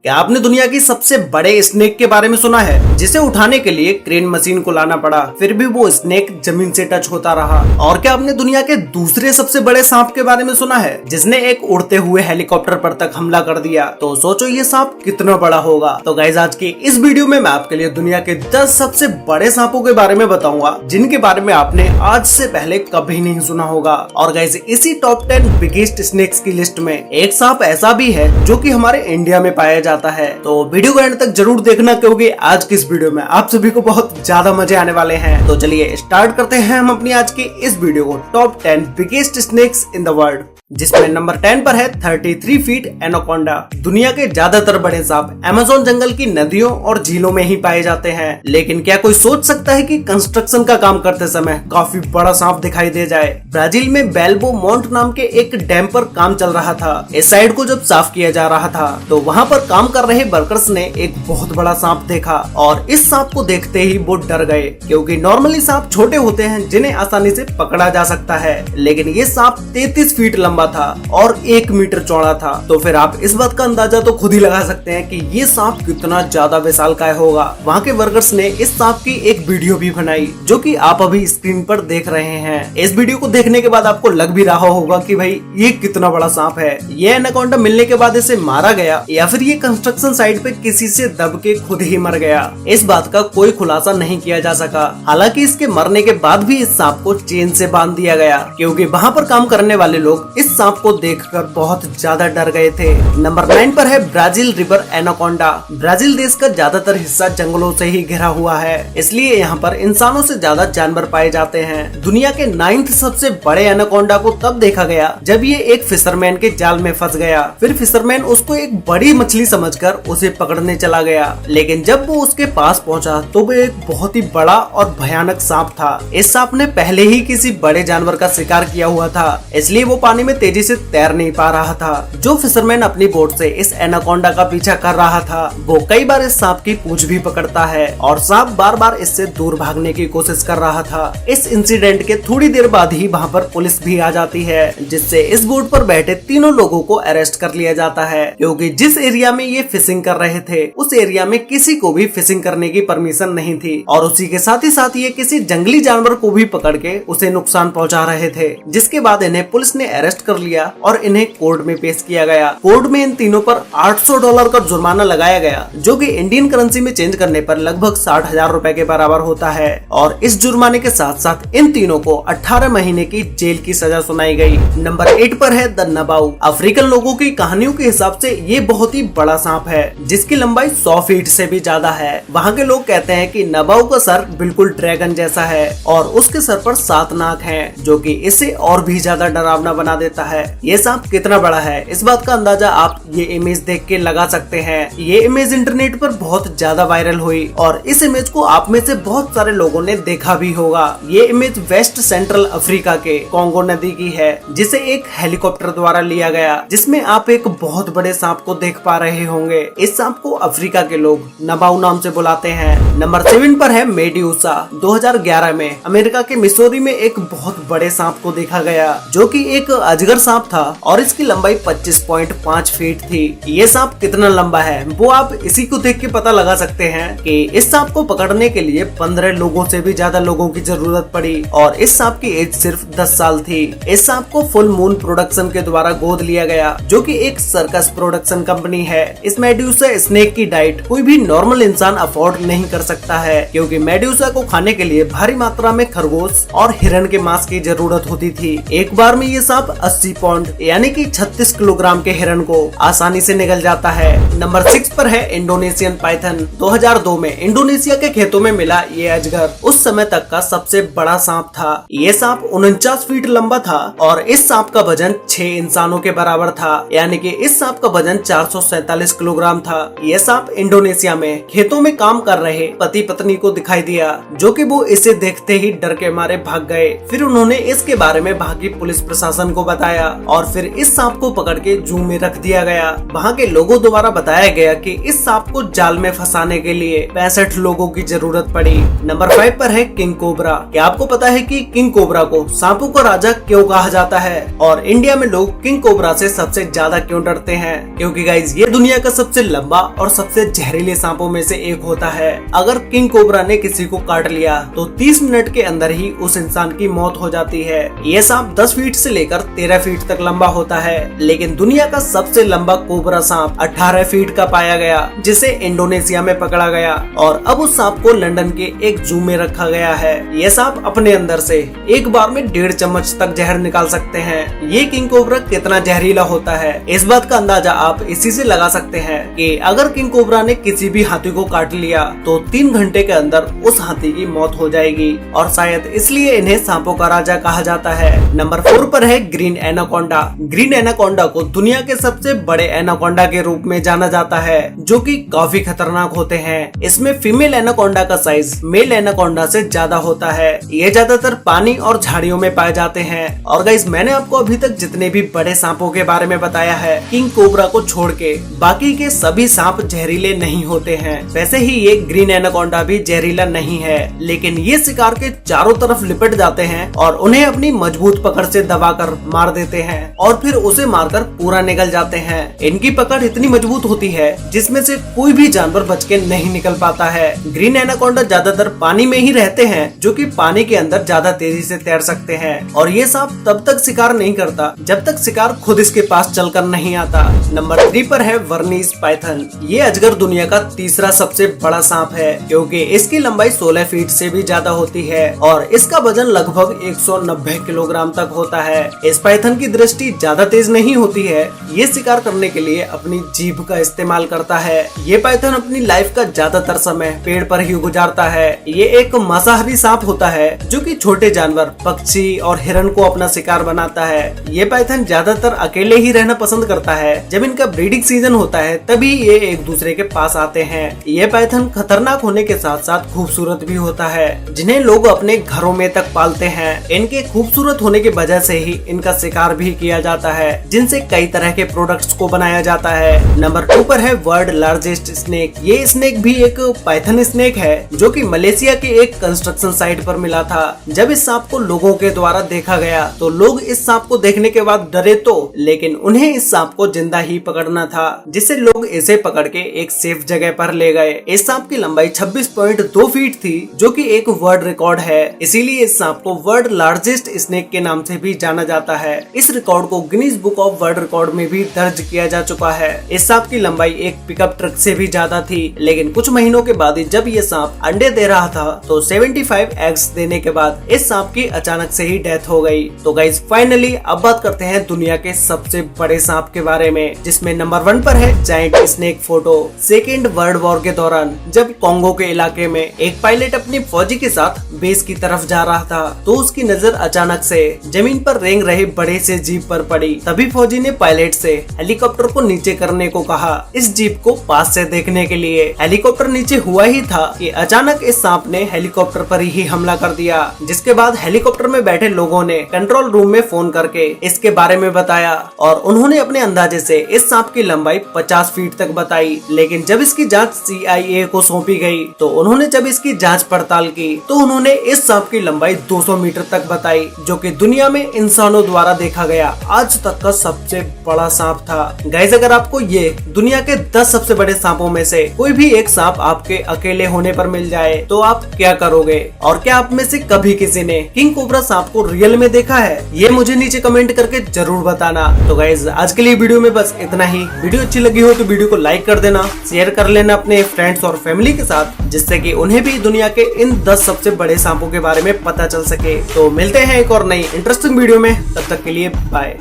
क्या आपने दुनिया की सबसे बड़े स्नेक के बारे में सुना है, जिसे उठाने के लिए क्रेन मशीन को लाना पड़ा, फिर भी वो स्नेक जमीन से टच होता रहा? और क्या आपने दुनिया के दूसरे सबसे बड़े सांप के बारे में सुना है, जिसने एक उड़ते हुए हेलीकॉप्टर पर तक हमला कर दिया? तो सोचो ये सांप कितना बड़ा होगा। तो गाइस, आज की इस वीडियो में मैं आपके लिए दुनिया के 10 सबसे बड़े सांपों के बारे में बताऊंगा, जिनके बारे में आपने आज से पहले कभी नहीं सुना होगा। और गाइस, इसी टॉप 10 बिगेस्ट स्नेक्स की लिस्ट में एक सांप ऐसा भी है जो कि हमारे इंडिया में पाया जाता है। तो वीडियो को एंड तक जरूर देखना, क्योंकि आज की इस वीडियो में आप सभी को बहुत ज्यादा मजे आने वाले हैं। तो चलिए स्टार्ट करते हैं हम अपनी आज की इस वीडियो को top 10 biggest snakes in the world, जिसमें नंबर 10 पर है 33 फीट एनाकोंडा। दुनिया के ज्यादातर बड़े सांप अमेज़न जंगल की नदियों और झीलों में ही पाए जाते हैं, लेकिन क्या कोई सोच सकता है कि कंस्ट्रक्शन का काम करते समय काफी बड़ा सांप दिखाई दे जाए? ब्राजील में बेल्बो माउंट नाम के एक डैम पर काम चल रहा था। इस साइड को जब साफ किया जा रहा था तो वहाँ पर काम कर रहे वर्कर्स ने एक बहुत बड़ा सांप देखा, और इस सांप को देखते ही वो डर गए, क्योंकि नॉर्मली सांप छोटे होते हैं जिन्हें आसानी से पकड़ा जा सकता है, लेकिन ये सांप 33 फीट लंबा था और 1 मीटर चौड़ा था। तो फिर आप इस बात का अंदाजा तो खुद ही लगा सकते हैं कि ये सांप कितना ज्यादा विशालकाय होगा। वहाँ के वर्कर्स ने इस सांप की एक वीडियो भी बनाई, जो कि आप अभी स्क्रीन पर देख रहे हैं। इस वीडियो को देखने के बाद आपको लग भी रहा होगा कि भाई ये कितना बड़ा सांप है। ये एनाकोंडा मिलने के बाद इसे मारा गया या फिर ये कंस्ट्रक्शन साइट पे किसी से दब के खुद ही मर गया, इस बात का कोई खुलासा नहीं किया जा सका। हालांकि इसके मरने के बाद भी इस सांप को चेन से बांध दिया गया, क्योंकि वहाँ पर काम करने वाले लोग इस सांप को देखकर बहुत ज्यादा डर गए थे। नंबर 9 पर है ब्राजील रिवर एनाकोंडा। ब्राजील देश का ज्यादातर हिस्सा जंगलों से ही घिरा हुआ है, इसलिए यहाँ पर इंसानों से ज्यादा जानवर पाए जाते हैं। दुनिया के 9th सबसे बड़े एनाकोंडा को तब देखा गया जब ये एक फिशरमैन के जाल में फंस गया। फिर फिशरमैन उसको एक बड़ी मछली समझकर उसे पकड़ने चला गया, लेकिन जब वो उसके पास पहुंचा तो वो एक बहुत ही बड़ा और भयानक सांप था। इस सांप ने पहले ही किसी बड़े जानवर का शिकार किया हुआ था, इसलिए वो पानी में तेजी से तैर नहीं पा रहा था। जो फिशरमैन अपनी बोट से इस एनाकोंडा का पीछा कर रहा था, वो कई बार इस सांप की पूंछ भी पकड़ता है, और सांप बार बार इससे दूर भागने की कोशिश कर रहा था। इस इंसिडेंट के थोड़ी देर बाद ही वहाँ पर पुलिस भी आ जाती है, जिससे इस बोट पर बैठे तीनों लोगों को अरेस्ट कर लिया जाता है, क्योंकि जिस एरिया में ये फिशिंग कर रहे थे उस एरिया में किसी को भी फिशिंग करने की परमिशन नहीं थी, और उसी के साथ ही ये किसी जंगली जानवर को भी पकड़ के उसे नुकसान पहुंचा रहे थे। जिसके बाद इन्हें पुलिस ने अरेस्ट कर लिया और इन्हें कोर्ट में पेश किया गया। कोर्ट में इन तीनों पर $800 का जुर्माना लगाया गया, जो कि इंडियन करेंसी में चेंज करने पर लगभग 60,000 रुपए के बराबर होता है। और इस जुर्माने के साथ साथ इन तीनों को 18 महीने की जेल की सजा सुनाई गई। नंबर 8 पर है द नबाऊ। अफ्रीकन लोगों की कहानियों के हिसाब से ये बहुत ही बड़ा सांप है, जिसकी लंबाई 100 फीट से भी ज्यादा है। वहाँ के लोग कहते हैं कि नबाऊ का सर बिल्कुल ड्रैगन जैसा है, और उसके सर पर 7 नाक हैं, जो कि इसे और भी ज्यादा डरावना बना देता है। ये सांप कितना बड़ा है, इस बात का अंदाजा आप ये इमेज देख के लगा सकते हैं। ये इमेज इंटरनेट पर बहुत ज्यादा वायरल हुई, और इस इमेज को आप में से बहुत सारे लोगों ने देखा भी होगा। ये इमेज वेस्ट सेंट्रल अफ्रीका के कॉन्गो नदी की है, जिसे एक हेलीकॉप्टर द्वारा लिया गया, जिसमें आप एक बहुत बड़े सांप को देख पा रहे होंगे। इस सांप को अफ्रीका के लोग नबाऊ नाम से बुलाते हैं। नंबर 7 पर है मेड्यूसा। 2011 में अमेरिका के मिसौरी में एक बहुत बड़े सांप को देखा गया, जो कि एक अजगर सांप था, और इसकी लंबाई 25.5 फीट थी। ये सांप कितना लंबा है वो आप इसी को देख के पता लगा सकते हैं कि इस सांप को पकड़ने के लिए 15 लोगों से भी ज्यादा लोगों की जरूरत पड़ी, और इस सांप की एज सिर्फ 10 साल थी। इस सांप को फुल मून प्रोडक्शन के द्वारा गोद लिया गया, जो कि एक सर्कस प्रोडक्शन कंपनी है। इस मेड्यूसा स्नेक की डाइट कोई भी नॉर्मल इंसान अफोर्ड नहीं कर सकता है, क्योंकि मेड्यूसा को खाने के लिए भारी मात्रा में खरगोश और हिरन के मांस की जरूरत होती थी। एक बार में ये सांप 80 पाउंड यानी कि 36 किलोग्राम के हिरन को आसानी से निगल जाता है। नंबर 6 पर है इंडोनेशियन पाइथन। 2002 में इंडोनेशिया के खेतों में मिला ये अजगर उस समय तक का सबसे बड़ा सांप था। ये सांप 49 फीट लंबा था, और इस सांप का वजन 6 इंसानों के बराबर था, यानी कि इस सांप का वजन 447 किलोग्राम था। ये सांप इंडोनेशिया में खेतों में काम कर रहे पति पत्नी को दिखाई दिया, जो कि वो इसे देखते ही डर के मारे भाग गए। फिर उन्होंने इसके बारे में वहाँ की पुलिस प्रशासन को बताया और फिर इस सांप को पकड़ के जू में रख दिया गया। वहाँ के लोगों द्वारा बताया गया कि इस सांप को जाल में फंसाने के लिए 65 लोगों की जरूरत पड़ी। नंबर 5 पर है किंग कोबरा। क्या आपको पता है कि किंग कोबरा को सांपों का राजा क्यों कहा जाता है और इंडिया में लोग किंग कोबरा से सबसे ज्यादा क्यों डरते हैं? क्योंकि गाइज ये दुनिया का सबसे लंबा और सबसे जहरीले सांपों में से एक होता है। अगर किंग कोबरा ने किसी को काट लिया तो 30 मिनट के अंदर ही उस इंसान की मौत हो जाती है। ये सांप 10 फीट से लेकर 13 फीट तक लंबा होता है, लेकिन दुनिया का सबसे लंबा कोबरा सांप 18 फीट का पाया गया, जिसे इंडोनेशिया में पकड़ा गया और अब उस सांप को लंदन के एक जू में रखा गया है। ये सांप अपने अंदर से एक बार में 1.5 चम्मच तक जहर निकाल सकते हैं। ये किंग कोबरा कितना जहरीला होता है, इस बात का अंदाजा आप इसी से लगा सकते हैं कि अगर किंग कोबरा ने किसी भी हाथी को काट लिया तो 3 घंटे के अंदर उस हाथी की मौत हो जाएगी और शायद इसलिए इन्हें सांपों का राजा कहा जाता है। नंबर 4 पर है ग्रीन एनाकोंडा। ग्रीन एनाकोंडा को दुनिया के सबसे बड़े एनाकोंडा के रूप में जाना जाता है, जो कि काफी खतरनाक होते हैं। इसमें फीमेल एनाकोंडा का साइज मेल एनाकोंडा से ज्यादा होता है। ये ज्यादातर पानी और झाड़ियों में पाए जाते हैं। और गाइस, मैंने आपको अभी तक जितने भी बड़े सांपों के बारे में बताया है, किंग कोबरा को छोड़ के बाकी के सभी सांप जहरीले नहीं होते हैं। वैसे ही ये ग्रीन एनाकोंडा भी जहरीला नहीं है, लेकिन ये शिकार के चारों तरफ लिपट जाते हैं और उन्हें अपनी मजबूत पकड़ से दबाकर मार देते हैं और फिर उसे मारकर पूरा निकल जाते हैं। इनकी पकड़ इतनी मजबूत होती है जिसमें से कोई भी जानवर बच के नहीं निकल पाता है। ग्रीन एनाकोंडा ज्यादातर पानी में ही रहते हैं, जो कि पानी के अंदर ज्यादा तेजी से तैर सकते हैं और ये सांप तब तक शिकार नहीं करता जब तक शिकार खुद इसके पास चलकर नहीं आता। नंबर 3 पर है वर्नीस पाइथन। ये अजगर दुनिया का तीसरा सबसे बड़ा सांप है, क्योंकि इसकी लंबाई 16 फीट से भी ज्यादा होती है और इसका वजन लगभग 190 किलोग्राम तक होता है। इस पाइथन की दृष्टि ज्यादा तेज नहीं होती है। ये शिकार करने के लिए अपनी जीभ का इस्तेमाल करता है। ये पाइथन अपनी लाइफ का ज्यादातर समय पेड़ पर ही गुजारता है। ये एक मांसाहारी सांप होता है जो कि छोटे जानवर, पक्षी और हिरन को अपना शिकार बनाता है। ये पाइथन ज्यादातर अकेले ही रहना पसंद करता है। जब इनका ब्रीडिंग सीजन होता है तभी ये एक दूसरे के पास आते हैं। ये पाइथन खतरनाक होने के साथ साथ खूबसूरत भी होता है, जिन्हें लोग अपने घरों में तक पालते हैं। इनके खूबसूरत होने की वजह से ही इनका शिकार भी किया जाता है, जिनसे कई तरह के प्रोडक्ट्स को बनाया जाता है। नंबर 2 पर है वर्ल्ड लार्जेस्ट स्नेक। ये स्नेक भी एक पाइथन स्नेक है, जो कि मलेशिया के एक कंस्ट्रक्शन साइट पर मिला था। जब इस सांप को लोगों के द्वारा देखा गया तो लोग इस सांप को देखने के बाद डरे तो, लेकिन उन्हें इस सांप को जिंदा ही पकड़ना था, जिससे लोग इसे पकड़ के एक सेफ जगह पर ले गए। इस सांप की लंबाई 26.2 फीट थी, जो कि एक वर्ल्ड रिकॉर्ड है। इसीलिए इस सांप को वर्ल्ड लार्जेस्ट स्नेक के नाम से भी जाना जाता है। इस रिकॉर्ड को Guinness book of world record में भी दर्ज किया जा चुका है। इस सांप की लंबाई एक पिकअप ट्रक से भी ज्यादा थी, लेकिन कुछ महीनों के बाद जब ये सांप अंडे दे रहा था तो 75 एग्स देने के बाद इस सांप की अचानक से ही डेथ हो गई। तो गाइस, फाइनली अब बात करते हैं दुनिया के सबसे बड़े सांप के बारे में, जिसमें नंबर 1 पर है giant snake photo. Second world war के दौरान जब कॉन्गो के इलाके में एक पायलट अपनी फौजी के साथ बेस की तरफ जा रहा था तो उसकी नजर अचानक से जमीन पर रेंग रहे बड़े से जीप पर पड़ी। तभी फौजी ने पायलट से हेलीकॉप्टर को नीचे करने को कहा, इस जीप को पास से देखने के लिए। हेलीकॉप्टर नीचे हुआ ही था कि अचानक इस सांप ने हेलीकॉप्टर पर ही हमला कर दिया, जिसके बाद हेलीकॉप्टर में बैठे लोगों ने कंट्रोल रूम में फोन करके इसके बारे में बताया और उन्होंने अपने अंदाजे से इस सांप की लंबाई 50 फीट तक बताई। लेकिन जब इसकी जांच CIA को सौंपी गई तो उन्होंने जब इसकी जांच पड़ताल की तो उन्होंने इस सांप की लंबाई 200 मीटर तक बताई, जो कि दुनिया में इंसानों द्वारा देखा गया आज तक का सबसे बड़ा सांप था। गाइस, अगर आपको ये दुनिया के 10 सबसे बड़े सांपों में से कोई भी एक सांप आपके अकेले होने पर मिल जाए तो आप क्या करोगे? और क्या आप में से कभी किसी ने किंग कोबरा सांप को रियल में देखा है? ये मुझे नीचे कमेंट करके जरूर बताना। तो गाइस, आज के लिए वीडियो में बस इतना ही। वीडियो अच्छी लगी हो तो वीडियो को लाइक कर देना, शेयर कर लेना अपने फ्रेंड्स और फैमिली के साथ, जिससे कि उन्हें भी दुनिया के इन 10 सबसे बड़े सांपों के बारे में पता चल सके। तो मिलते हैं एक और नई इंटरेस्टिंग वीडियो में, तब तक के लिए बाय।